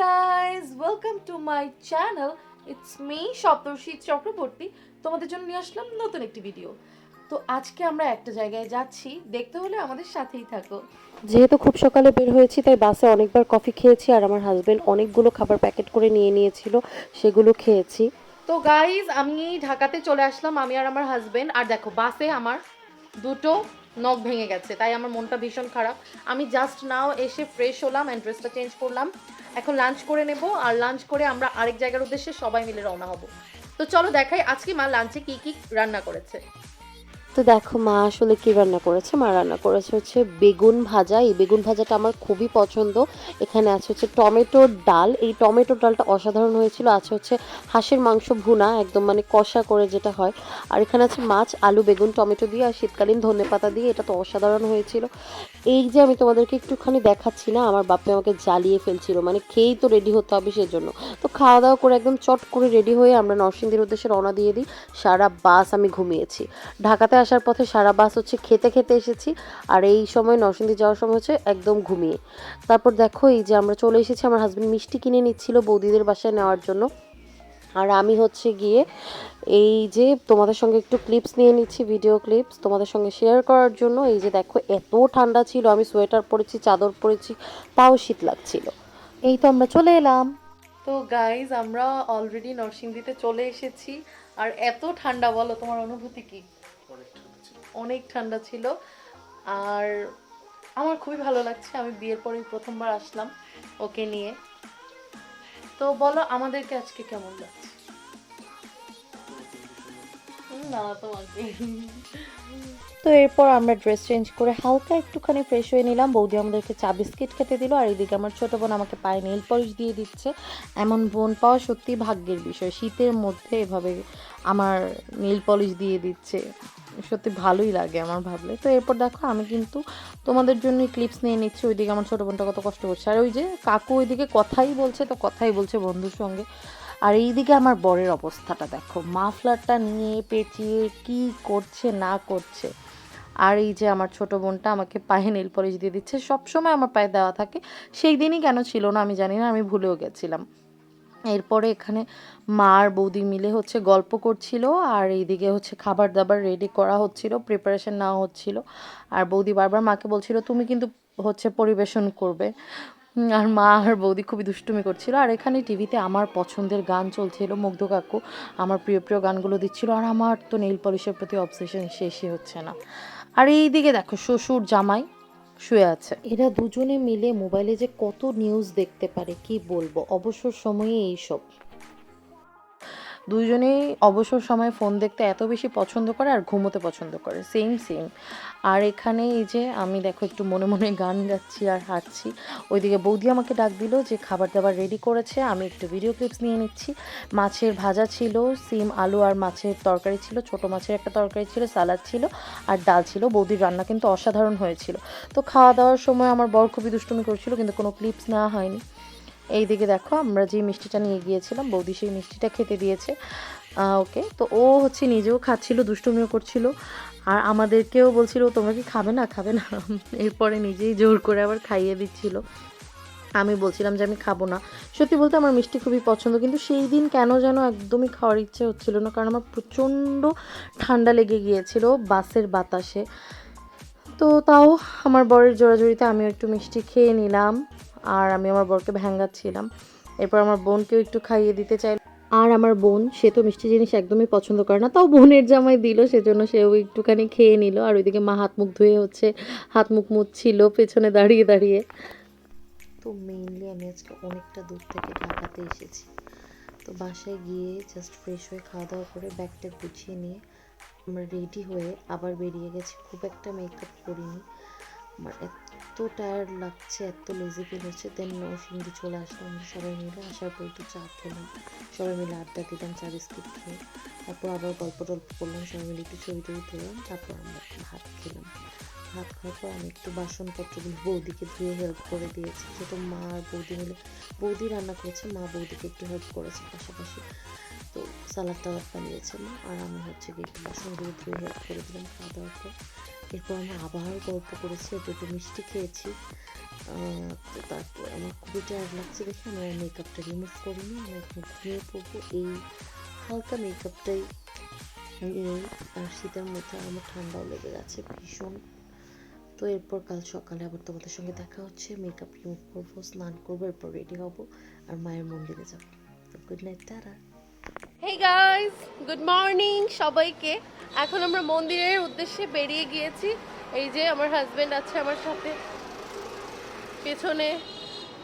Guys, welcome to my channel. It's me Saptarshi Chakraborty. তোমাদের জন্য নিয়ে আসলাম নতুন একটি ভিডিও। তো আজকে আমরা একটা জায়গায় যাচ্ছি, দেখতে হলে আমাদের সাথেই থাকো। যেহেতু খুব সকালে বের হয়েছি তাই বাসে অনেকবার কফি খেয়েছি আর আমার হাজবেন্ড অনেকগুলো খাবার প্যাকেট করে নিয়ে নিয়েছিল, সেগুলো খেয়েছি। তো গাইজ, আমি ঢাকাতে চলে আসলাম, আমি আর আমার হাজবেন্ড। আর দেখো, বাসে আমার দুটো নখ ভেঙে গেছে, তাই আমার মনটা ভীষণ খারাপ। আমি জাস্ট নাও এসে ফ্রেশ হলাম অ্যান্ড ড্রেসটা চেঞ্জ করলাম। এখন লাঞ্চ করে নেব, আর লাঞ্চ করে আমরা আরেক জায়গার উদ্দেশ্যে সবাই মিলে রওনা হব। তো চলো দেখাই আজকে মা লাঞ্চে কি কি রান্না করেছে। তো দেখো মা আসলে কি রান্না করেছে। মা রান্না করেছে হচ্ছে বেগুন ভাজা। এই বেগুন ভাজাটা আমার খুবই পছন্দ। এখানে আছে হচ্ছে টমেটোর ডাল। এই টমেটোর ডালটা অসাধারণ হয়েছিল। আছে হচ্ছে হাঁসের মাংস ভুনা, একদম মানে কষা করে যেটা হয়। আর এখানে আছে মাছ, আলু, বেগুন, টমেটো দিয়ে আর শীতকালীন ধনেপাতা দিয়ে। এটা তো অসাধারণ হয়েছিল। এই যে আমি তোমাদেরকে একটুখানি দেখাচ্ছি না, আমার বাপে আমাকে জ্বালিয়ে ফেলছিল, মানে খেয়েই তো রেডি হতে হবে সেজন্য। তো খাওয়া দাওয়া করে একদম চট করে রেডি হয়ে আমরা নরসিংদীর উদ্দেশ্যে রওনা দিয়ে দিই। সারা বাস আমি ঘুমিয়েছি। ঢাকাতে আসার পথে সারা বাস হচ্ছে খেতে খেতে এসেছি, আর এই সময় নরসিংদী যাওয়ার সময় হচ্ছে একদম ঘুমিয়ে। তারপর দেখো এই যে আমরা চলে এসেছি, আমার হাজব্যান্ড মিষ্টি কিনে নিচ্ছিল বৌদিদের বাসায় নেওয়ার জন্য। আর আমি হচ্ছে গিয়ে এই যে তোমাদের সঙ্গে একটু ক্লিপস নিয়ে নিচ্ছি, ভিডিও ক্লিপস তোমাদের সঙ্গে শেয়ার করার জন্য। এই যে দেখো এত ঠান্ডা ছিল, আমি সোয়েটার পরেছি, চাদর পরেছি, তাও শীত লাগছিল। এই তো আমরা চলে এলাম। তো গাইজ, আমরা অলরেডি নরসিংদীতে চলে এসেছি। আর এত ঠান্ডা, বলো তোমার অনুভূতি কি? অনেক ঠান্ডা ছিল। আর আমার খুবই ভালো লাগছে, আমি বিয়ের পরেই প্রথমবার আসলাম ওকে নিয়ে। তো বলো আমাদেরকে আজকে কেমন লাগছে? না, তোমাকে। তো এরপর আমরা ড্রেস চেঞ্জ করে হালকা একটুখানি ফ্রেশ হয়ে নিলাম। বৌদি আমাদেরকে চা বিস্কিট খেতে দিল, আর এদিকে আমার ছোটো বোন আমাকে পায়ে নেল পলিশ দিয়ে দিচ্ছে। এমন বোন পাওয়া সত্যি ভাগ্যের বিষয়, শীতের মধ্যে এভাবে আমার নেল পলিশ দিয়ে দিচ্ছে, সত্যি ভালোই লাগে আমার ভাবলে। তো এরপর দেখো আমি কিন্তু তোমাদের জন্য ক্লিপস নিয়ে নিচ্ছি। ওইদিকে আমার ছোটো বোনটা কত কষ্ট করছে, আর ওই যে কাকু ওইদিকে কথাই বলছে, তো কথাই বলছে বন্ধুর সঙ্গে। আর এইদিকে আমার বরের অবস্থাটা দেখো, মাফলারটা নিয়ে পেঁচিয়ে কি করছে না করছে। আর এই যে আমার ছোট বোনটা আমাকে পায়ে নেল পলিশ দিয়ে দিচ্ছে, সবসময় আমার পায়ে দেওয়া থাকে। সেই দিনই কেন ছিল না আমি জানি না, আমি ভুলেও গেছিলাম। এরপরে এখানে মা আর বৌদি মিলে হচ্ছে গল্প করছিল, আর এইদিকে হচ্ছে খাবার দাবার রেডি করা হচ্ছিল, প্রিপারেশন নেওয়া হচ্ছিল। আর বৌদি বারবার মাকে বলছিল তুমি কিন্তু হচ্ছে পরিবেশন করবে। আর মা আর বৌদি খুবই দুষ্টুমি করছিল। আর এখানে টিভিতে আমার পছন্দের গান চলছিল, মুগ্ধ কাকু আমার প্রিয় প্রিয় গানগুলো দিচ্ছিল। আর আমার তো নেইল পলিশের প্রতি অবসেশন শেষই হচ্ছে না। আর এইদিকে দেখো শ্বশুর জামাই শুয়ে আছে, এরা দুজনে মিলে মোবাইলে যে কত নিউজ দেখতে পারে কি বলবো, অবসর সময়ে এইসব। দুইজনেই অবসর সময়ে ফোন দেখতে এত বেশি পছন্দ করে আর ঘুমোতে পছন্দ করে, সেম সেম। আর এখানে এই যে আমি দেখো একটু মনে মনে গান গাচ্ছি আর হাঁটছি। ওইদিকে বৌদি আমাকে ডাক দিল যে খাবার দাবার রেডি করেছে, আমি একটু ভিডিও ক্লিপস নিয়ে নিচ্ছি। মাছের ভাজা ছিল, সিম আলু আর মাছের তরকারি ছিল, ছোটো মাছের একটা তরকারি ছিল, সালাদ ছিল আর ডাল ছিল। বৌদির রান্না কিন্তু অসাধারণ হয়েছিল। তো খাওয়া দাওয়ার সময় আমার বর খুবই দুষ্টুমি করছিল, কিন্তু কোনো ক্লিপস নেওয়া হয়নি। এই দিকে দেখো আমরা যে মিষ্টিটা নিয়ে গিয়েছিলাম, বৌদি সেই মিষ্টিটা খেতে দিয়েছে ওকে। তো ও হচ্ছে নিজেও খাচ্ছিল, দুষ্টুমিও করছিল, আর আমাদেরকেও বলছিল তোমরা কি খাবে না খাবে না। এরপরে নিজেই জোর করে আবার খাইয়ে দিচ্ছিল। আমি বলছিলাম যে আমি খাবো না। সত্যি বলতে আমার মিষ্টি খুবই পছন্দ, কিন্তু সেই দিন কেন যেন একদমই খাওয়ার ইচ্ছে হচ্ছিল না, কারণ আমার প্রচণ্ড ঠান্ডা লেগে গিয়েছিল বাসের বাতাসে। তো তাও আমার বরের জোরাজুরিতে আমিও একটু মিষ্টি খেয়ে নিলাম, আর আমি আমার বরকে ভ্যাঙ্গাচ্ছিলাম। এরপর আমার বোনকেও একটু খাইয়ে দিতে চাই। আর আমার বোন সে তো মিষ্টি জিনিস একদমই পছন্দ করে না, তাও বোনের জামাই দিল সেজন্য সেও একটুখানি খেয়ে নিল। আর ওইদিকে মা হাত মুখ ধুয়ে হচ্ছে হাত মুখ মুছছিল পেছনে দাঁড়িয়ে দাঁড়িয়ে। তো মেইনলি আমি আজকে অনেকটা দূর থেকে ঢাকাতে এসেছি। তো বাসায় গিয়ে জাস্ট ফ্রেশ হয়ে খাওয়া দাওয়া করে ব্যাগটা গুছিয়ে নিয়ে আমরা রেডি হয়ে আবার বেরিয়ে গেছি। খুব একটা মেকআপ করিনি, আমার এত টায়ার্ড লাগছে, এত লেজি ফিল হচ্ছে। দেন নরসিংদী চলে আসলাম আমরা সবাই মিলে। আসার পর একটু চা খেলাম, সবাই মিলে আড্ডা দিলাম, চা বিস্কিট খেয়ে। তারপর আবার গল্প টল্প করলাম, সবাই মিলে একটু ছবি টবি তুললাম। তারপর আমরা ভাত খেলাম। ভাত খাওয়ার পর আমি একটু বাসনপত্রগুলো বৌদিকে ধুয়ে হেল্প করে দিয়েছি, যেহেতু মা আর বৌদি মিলে, বৌদি রান্না করেছে, মা বৌদিকে একটু হেল্প করেছে পাশাপাশি। তো সালাদ টালাদ বানিয়েছে মা, আর আমি হচ্ছে গিয়ে একটু বাসনগুলো ধুয়ে হেল্প করে দিলাম খাওয়া দাওয়ার পর। এরপর আমরা আবার গল্প করেছি, দুটো মিষ্টি খেয়েছি। তো তারপর আমার খুবই টায়ার্ড লাগছে দেখে আমি আর মেকআপটা রিমুভ করিনি, আমি এখন ঘুমিয়ে পড়বো। এই হালকা মেকআপটাই নেই, আর শীতের মধ্যে আমার ঠান্ডাও লেগে গেছে ভীষণ। তো এরপর কাল সকালে আবার তোমাদের সঙ্গে দেখা হচ্ছে, মেকআপ রিমুভ করবো, স্নান করবো, এরপর রেডি হবো আর মায়ের মন্দিরে যাবো। তো good night, tata. Hey guys, good morning সবাইকে। এখন আমরা মন্দিরের উদ্দেশ্যে বেরিয়ে গিয়েছি। এই যে আমার হাজবেন্ড আছে আমার সাথে, পেছনে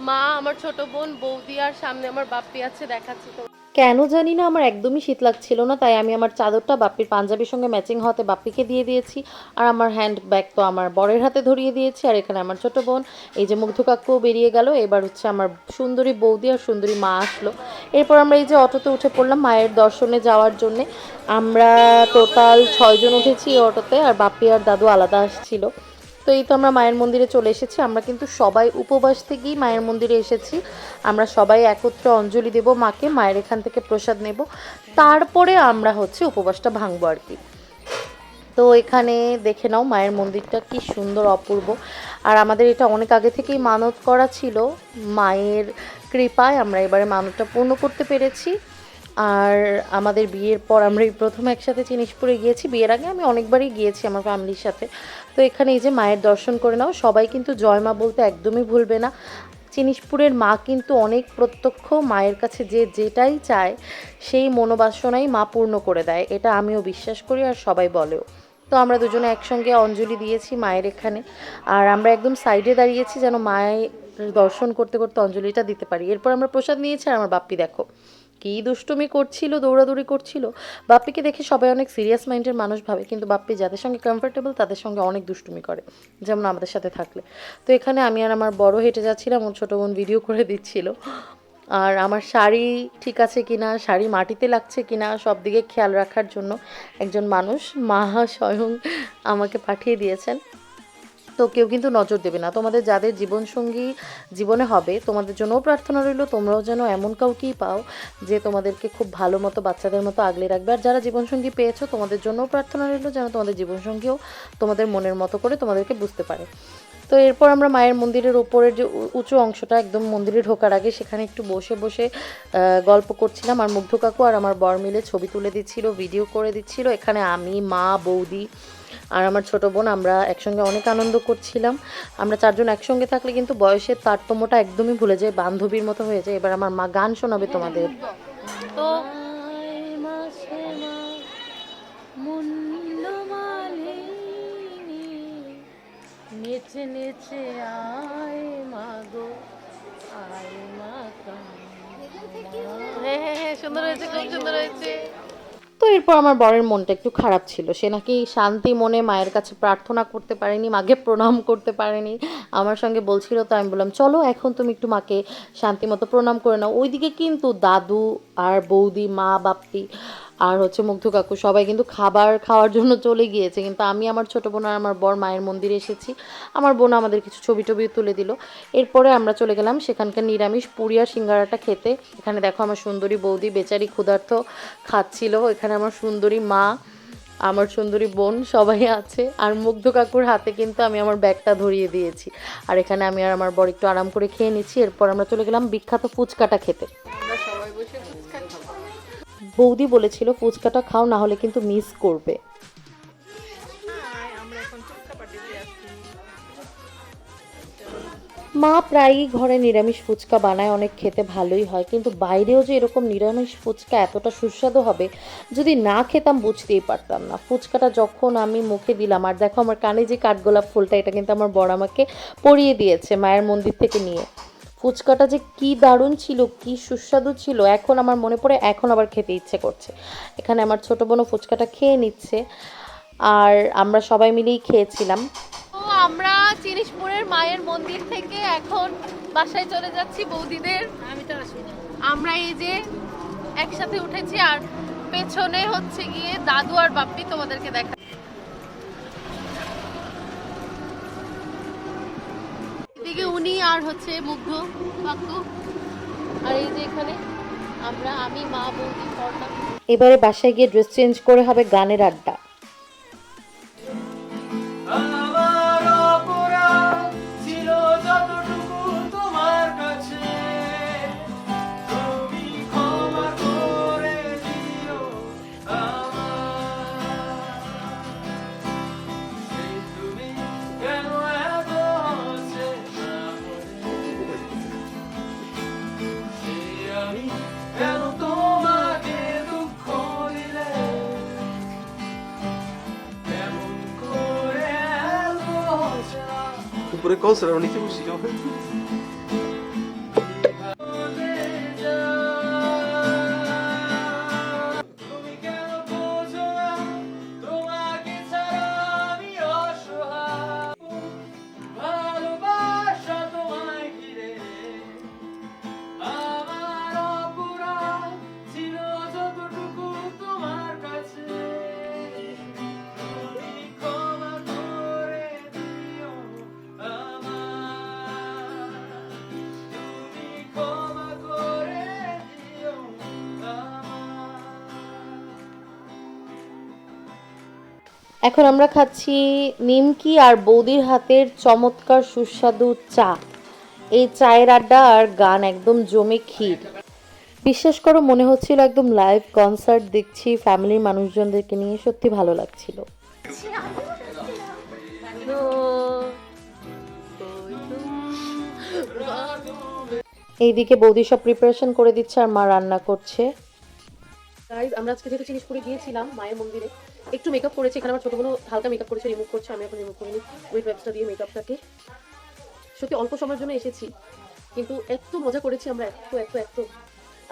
মা, আমার ছোট বোন, বৌদি, আর সামনে আমার বাপ্পি আছে, দেখাচ্ছি তো। কেন জানি না আমার একদমই শীত লাগছিল না, তাই আমি আমার চাদরটা বাপ্পির পাঞ্জাবির সঙ্গে ম্যাচিং হতে বাপ্পিকে দিয়ে দিয়েছি, আর আমার হ্যান্ড ব্যাগ তো আমার বরের হাতে ধরিয়ে দিয়েছি। আর এখানে আমার ছোট বোন, এই যে মুগ্ধ কাকুও বেরিয়ে গেল। এবার হচ্ছে আমার সুন্দরী বৌদি আর সুন্দরী মা আসলো। এরপর আমরা এই যে অটোতে উঠে পড়লাম মায়ের দর্শনে যাওয়ার জন্যে। আমরা টোটাল 6 জন উঠেছি এই অটোতে, আর বাপ্পি আর দাদু আলাদা আসছিল। তো এই তো আমরা মায়ের মন্দিরে চলে এসেছি। আমরা কিন্তু সবাই উপবাস থেকেই মায়ের মন্দিরে এসেছি। আমরা সবাই একত্রে অঞ্জলি দেব মাকে, মায়ের এখান থেকে প্রসাদ নেব, তারপরে আমরা হচ্ছে উপবাসটা ভাঙবো আর কি। তো এখানে দেখে নাও মায়ের মন্দিরটা কি সুন্দর, অপূর্ব। আর আমাদের এটা অনেক আগে থেকেই মানত করা ছিল, মায়ের কৃপায় আমরা এবারে মানতটা পূর্ণ করতে পেরেছি। আর আমাদের বিয়ের পর আমরা এই প্রথম একসাথে জিনিসপুরে গিয়েছি। বিয়ের আগে আমি অনেকবারই গিয়েছি আমার ফ্যামিলির সাথে। তো এখানে এই যে মায়ের দর্শন করে নাও, সবাই কিন্তু জয় মা বলতে একদমই ভুলবে না। জিনিসপুরের মা কিন্তু অনেক প্রত্যক্ষ, মায়ের কাছে যে যেটাই চায় সেই মনোবাসনাই মা পূর্ণ করে দেয়, এটা আমিও বিশ্বাস করি আর সবাই বলেও। তো আমরা দুজনে একসঙ্গে অঞ্জলি দিয়েছি মায়ের এখানে, আর আমরা একদম সাইডে দাঁড়িয়েছি যেন মায়ের দর্শন করতে করতে অঞ্জলিটা দিতে পারি। এরপর আমরা প্রসাদ নিয়েছি, আর আমার বাপ্পি দেখো কি দুষ্টুমি করছিল, দৌড়াদৌড়ি করছিল। বাপ্পিকে দেখে সবাই অনেক সিরিয়াস মাইন্ডের মানুষ ভাবে, কিন্তু বাপ্পি যাদের সঙ্গে কমফোর্টেবল তাদের সঙ্গে অনেক দুষ্টুমি করে, যেমন আমাদের সাথে থাকলে। তো এখানে আমি আর আমার বড় হেঁটে যাচ্ছিলাম, ওর ছোটো বোন ভিডিও করে দিচ্ছিল। আর আমার শাড়ি ঠিক আছে কিনা, শাড়ি মাটিতে লাগছে কিনা, সব দিকে খেয়াল রাখার জন্য একজন মানুষ মা স্বয়ং আমাকে পাঠিয়ে দিয়েছেন। তো কেউ কিন্তু নজর দেবে না, তোমাদের যাদের জীবনসঙ্গী জীবনে হবে তোমাদের জন্যও প্রার্থনা রইল, তোমরাও যেন এমন কাউকেই পাও যে তোমাদেরকে খুব ভালো মতো বাচ্চাদের মতো আগলে রাখবে। আর যারা জীবনসঙ্গী পেয়েছো তোমাদের জন্যও প্রার্থনা রইল যেন তোমাদের জীবনসঙ্গীও তোমাদের মনের মতো করে তোমাদেরকে বুঝতে পারে। তো এরপর আমরা মায়ের মন্দিরের ওপরের যে উঁচু অংশটা একদম মন্দিরে ঢোকার আগে, সেখানে একটু বসে বসে গল্প করছিলাম। আর মুগ্ধ কাকু আর আমার বর মিলে ছবি তুলে দিচ্ছিল, ভিডিও করে দিচ্ছিল। এখানে আমি, মা, বৌদি আর আমার ছোট বোন আমরা একসঙ্গে অনেক আনন্দ করছিলাম। আমরা 4 জন একসঙ্গে থাকলে কিন্তু বয়সের তারতম্যটা একদমই ভুলে যায়, বান্ধবীর মতো হয়ে যায়। এবার আমার মা গান শোনাবে তোমাদের। তো নেচে নেচে আয় মাগো, আয় মা। হ্যাঁ হ্যাঁ হ্যাঁ, সুন্দর হয়েছে, খুব সুন্দর হয়েছে। তো এরপর আমার বরের মনটা একটু খারাপ ছিল, সে নাকি শান্তি মনে মায়ের কাছে প্রার্থনা করতে পারেনি, মাকে প্রণাম করতে পারেনি। আমার সঙ্গে বলছিল, তো আমি বললাম চলো এখন তুমি একটু মাকে শান্তি মতো প্রণাম করে নাও। ওইদিকে কিন্তু দাদু আর বৌদি, মা, বাপ্পি আর হচ্ছে মুগ্ধ কাকু সবাই কিন্তু খাবার খাওয়ার জন্য চলে গিয়েছে, কিন্তু আমি, আমার ছোটো বোন আর আমার বর মায়ের মন্দিরে এসেছি। আমার বোন আমাদের কিছু ছবি টবি তুলে দিল। এরপরে আমরা চলে গেলাম সেখানকার নিরামিষ পুরি আর সিঙ্গারাটা খেতে। এখানে দেখো আমার সুন্দরী বৌদি বেচারি ক্ষুধার্ত খাচ্ছিল, এখানে আমার সুন্দরী মা, আমার সুন্দরী বোন সবাই আছে। আর মুগ্ধ কাকুর হাতে কিন্তু আমি আমার ব্যাগটা ধরিয়ে দিয়েছি। আর এখানে আমি আর আমার বর একটু আরাম করে খেয়ে নিচ্ছি। এরপর আমরা চলে গেলাম বিখ্যাত ফুচকাটা খেতে। বৌদি বলেছিল ফুচকাটা খাও, না হলে কিন্তু মিস করবে। মা প্রায়ই ঘরে নিরামিষ ফুচকা বানায়, অনেক খেতে ভালোই হয়, কিন্তু বাইরেও যে এরকম নিরামিষ ফুচকা এতটা সুস্বাদু হবে যদি না খেতাম বুঝতেই পারতাম না। ফুচকাটা যখন আমি মুখে দিলাম, আর দেখো আমার কানে যে কাঠগোলাপ ফুলটা, এটা কিন্তু আমার বড় আমাকে পরিয়ে দিয়েছে মায়ের মন্দির থেকে নিয়ে। ফুচকাটা যে কি দারুণ ছিল, কি সুস্বাদু ছিল, এখন আমার মনে পড়ে, এখন আবার খেতে ইচ্ছে করছে। এখানে আমার ছোটো বোনও ফুচকাটা খেয়ে নিচ্ছে, আর আমরা সবাই মিলেই খেয়েছিলাম। তো আমরা জিনিসপুরের মায়ের মন্দির থেকে এখন বাসায় চলে যাচ্ছি বৌদিদের। আমরা এই যে একসাথে উঠেছি, আর পেছনে হচ্ছে গিয়ে দাদু আর বাপ্পি, তোমাদেরকে দেখা। এদিকে উনি আর হচ্ছে মুগ্ধ কাকু, আর এই যে এখানে আমরা, আমি, মা, বৌদি, পড়লাম। এবারে বাসায় গিয়ে ড্রেস চেঞ্জ করে হবে গানের আড্ডা। pure cose erano unite così. No? এখন আমরা খাচ্ছি নিমকি আর বৌদির হাতের চমৎকার সুস্বাদু চা। এই চায়ের আড্ডা আর গান একদম জমে ক্ষীর। বিশ্বাস করো মনে হচ্ছিল একদম লাইভ কনসার্ট দেখছি ফ্যামিলির মানুষজনদেরকে নিয়ে, সত্যি ভালো লাগছিল। এইদিকে বৌদি সব প্রিপারেশন করে দিচ্ছে আর মা রান্না করছে। গাইজ আমরা আজকে যেহেতু জিনিসপুরে গিয়েছিলাম মায়ের মন্দিরে, একটু মেকআপ করেছি। এখানে আমার ছোটো বোনও হালকা মেকআপ করেছে, রিমুভ করছে। আমি এখন রিমুভ করিনি, ওয়েট ওয়েবসটা দিয়ে মেকআপটাকে। সত্যি অল্প সময়ের জন্য এসেছি, কিন্তু এত মজা করেছি আমরা, এত।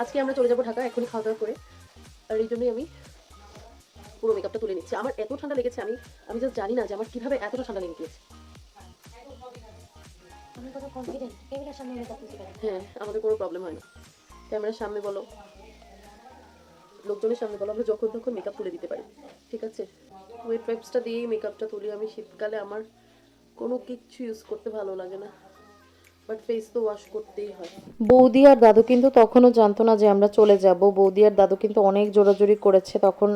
আজকে আমরা চলে যাবো ঢাকা এখনই খাওয়া দাওয়া করে, আর এই জন্যই আমি পুরো মেকআপটা তুলে নিচ্ছি। আমার এত ঠান্ডা লেগেছে, আমি জাস্ট জানি না যে আমার কিভাবে এতটা ঠান্ডা লেগে গিয়েছে। হ্যাঁ, আমাদের কোনো প্রবলেম হয় না। ক্যামেরার সামনে বলো, লোকজনের সামনে বলো, আমরা যখন তখন মেকআপ তুলে দিতে পারি, ঠিক আছে? ওয়েট ওয়াইপসটা দিয়েই মেকআপটা তুলি আমি। শীতকালে আমার কোনো কিচ্ছু ইউজ করতে ভালো লাগে না, বাট ফেস তো ওয়াশ করতেই হয়। বৌদি আর দাদু কিন্তু তখনও জানতো না যে আমরা চলে যাব। বৌদি আর দাদু কিন্তু অনেক জোরাজোরি করেছে, তখন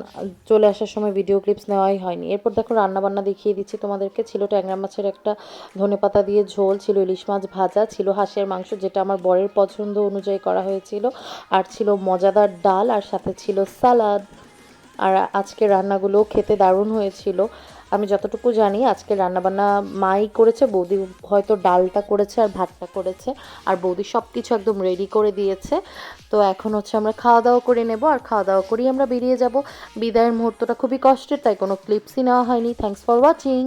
চলে আসার সময় ভিডিও ক্লিপস নেওয়াই হয়নি। এরপর দেখো রান্নাবান্না দেখিয়ে দিচ্ছি তোমাদেরকে। ছিল ট্যাংরা মাছের একটা ধনেপাতা দিয়ে ঝোল, ছিল ইলিশ মাছ ভাজা, ছিল হাঁসের মাংস যেটা আমার বরের পছন্দ অনুযায়ী করা হয়েছিল, আর ছিল মজাদার ডাল, আর সাথে ছিল সালাদ। আর আজকে রান্নাগুলো খেতে দারুণ হয়েছিল। আমি যতটুকু জানি আজকে রান্নাবান্না মাই করেছে, বৌদি হয়তো ডালটা করেছে আর ভাতটা করেছে, আর বৌদি সব কিছু একদম রেডি করে দিয়েছে। তো এখন হচ্ছে আমরা খাওয়া দাওয়া করে নেব, আর খাওয়া দাওয়া করেই আমরা বেরিয়ে যাব। বিদায়ের মুহূর্তটা খুবই কষ্টের, তাই কোনো ক্লিপসই নেওয়া হয়নি। Thanks for watching.